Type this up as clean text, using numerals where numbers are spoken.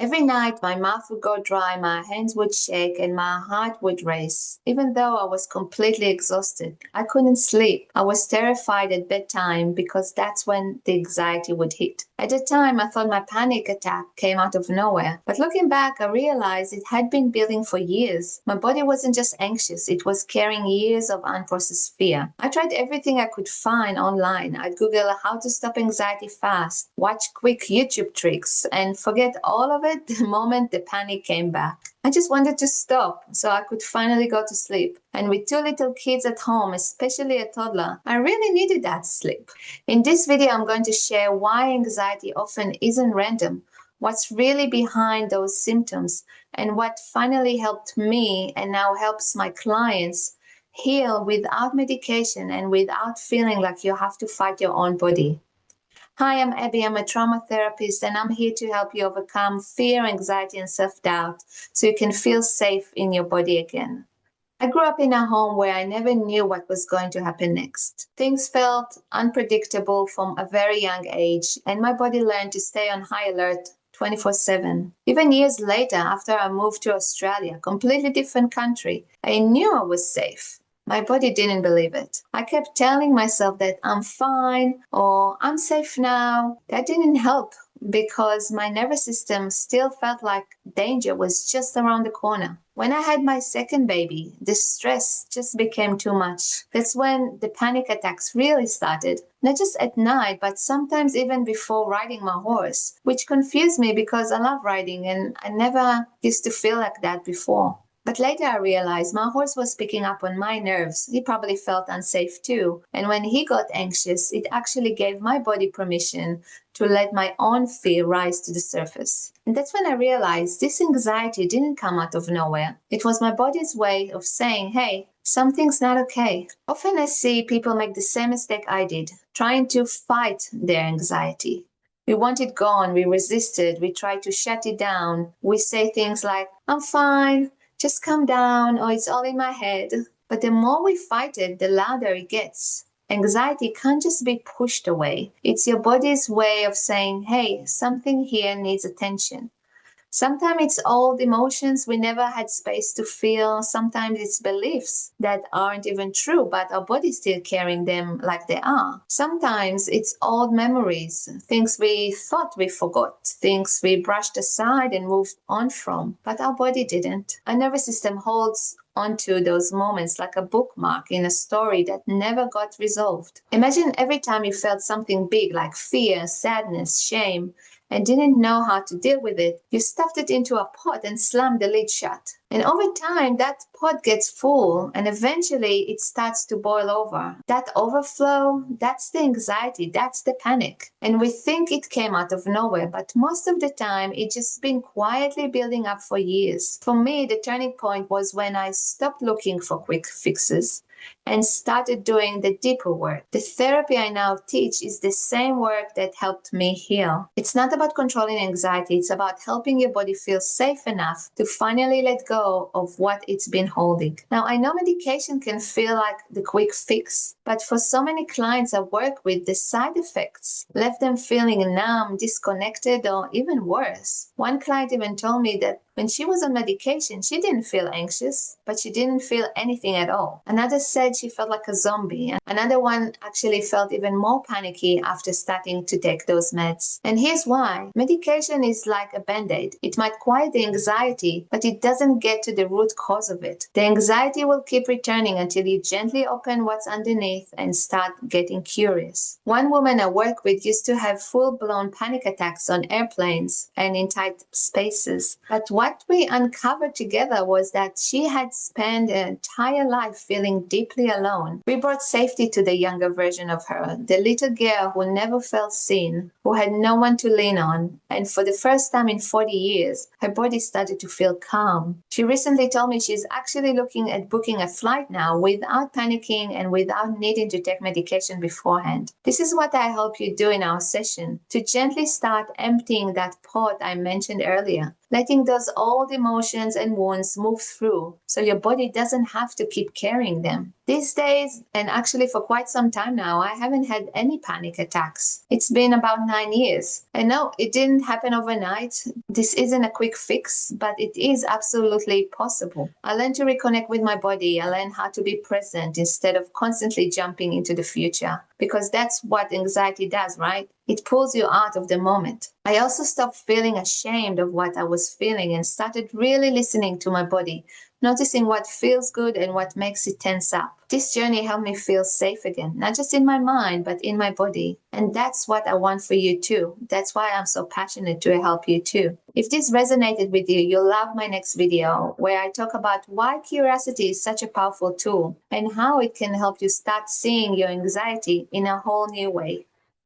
Every night, my mouth would go dry, my hands would shake, and my heart would race. Even though I was completely exhausted, I couldn't sleep. I was terrified at bedtime because that's when the anxiety would hit. At the time, I thought my panic attack came out of nowhere. But looking back, I realized it had been building for years. My body wasn't just anxious, it was carrying years of unprocessed fear. I tried everything I could find online. I'd Google how to stop anxiety fast, watch quick YouTube tricks, and forget all of it the moment the panic came back. I just wanted to stop so I could finally go to sleep. And with two little kids at home, especially a toddler, I really needed that sleep. In this video, I'm going to share why anxiety often isn't random, what's really behind those symptoms, and what finally helped me and now helps my clients heal without medication and without feeling like you have to fight your own body. Hi, I'm Abby. I'm a trauma therapist, and I'm here to help you overcome fear, anxiety, and self-doubt so you can feel safe in your body again. I grew up in a home where I never knew what was going to happen next. Things felt unpredictable from a very young age, and my body learned to stay on high alert 24/7. Even years later, after I moved to Australia, a completely different country, I knew I was safe. My body didn't believe it. I kept telling myself that I'm fine or I'm safe now. That didn't help because my nervous system still felt like danger was just around the corner. When I had my second baby, the stress just became too much. That's when the panic attacks really started. Not just at night, but sometimes even before riding my horse, which confused me because I love riding and I never used to feel like that before. But later I realized my horse was picking up on my nerves. He probably felt unsafe too. And when he got anxious, it actually gave my body permission to let my own fear rise to the surface. And that's when I realized this anxiety didn't come out of nowhere. It was my body's way of saying, hey, something's not okay. Often I see people make the same mistake I did, trying to fight their anxiety. We want it gone, we resisted, we tried to shut it down. We say things like, I'm fine, just calm down, or it's all in my head. But the more we fight it, the louder it gets. Anxiety can't just be pushed away. It's your body's way of saying, hey, something here needs attention. Sometimes it's old emotions we never had space to feel. Sometimes it's beliefs that aren't even true, but our body's still carrying them like they are. Sometimes it's old memories, things we thought we forgot, things we brushed aside and moved on from, but our body didn't. Our nervous system holds onto those moments like a bookmark in a story that never got resolved. Imagine every time you felt something big like fear, sadness, shame, and didn't know how to deal with it, you stuffed it into a pot and slammed the lid shut. And over time, that pot gets full and eventually it starts to boil over. That overflow, that's the anxiety, that's the panic. And we think it came out of nowhere, but most of the time, it's just been quietly building up for years. For me, the turning point was when I stopped looking for quick fixes and started doing the deeper work. The therapy I now teach is the same work that helped me heal. It's not about controlling anxiety, it's about helping your body feel safe enough to finally let go of what it's been holding. Now, I know medication can feel like the quick fix, but for so many clients I work with, the side effects left them feeling numb, disconnected, or even worse. One client even told me that when she was on medication, she didn't feel anxious, but she didn't feel anything at all. Another said she felt like a zombie. And another one actually felt even more panicky after starting to take those meds. And here's why. Medication is like a band-aid. It might quiet the anxiety, but it doesn't get to the root cause of it. The anxiety will keep returning until you gently open what's underneath and start getting curious. One woman I work with used to have full-blown panic attacks on airplanes and in tight spaces. But what we uncovered together was that she had spent her entire life feeling deeply alone. We brought safety to the younger version of her, the little girl who never felt seen, who had no one to lean on. And for the first time in 40 years, her body started to feel calm. She recently told me she's actually looking at booking a flight now without panicking and without needing to take medication beforehand. This is what I help you do in our session, to gently start emptying that pot I mentioned earlier. letting those old emotions and wounds move through so your body doesn't have to keep carrying them. These days, and actually for quite some time now, I haven't had any panic attacks. It's been about 9 years. And no, it didn't happen overnight. This isn't a quick fix, but it is absolutely possible. I learned to reconnect with my body. I learned how to be present instead of constantly jumping into the future, because that's what anxiety does, right? It pulls you out of the moment. I also stopped feeling ashamed of what I was feeling and started really listening to my body, noticing what feels good and what makes it tense up. This journey helped me feel safe again, not just in my mind, but in my body. And that's what I want for you too. That's why I'm so passionate to help you too. If this resonated with you, you'll love my next video where I talk about why curiosity is such a powerful tool and how it can help you start seeing your anxiety in a whole new way.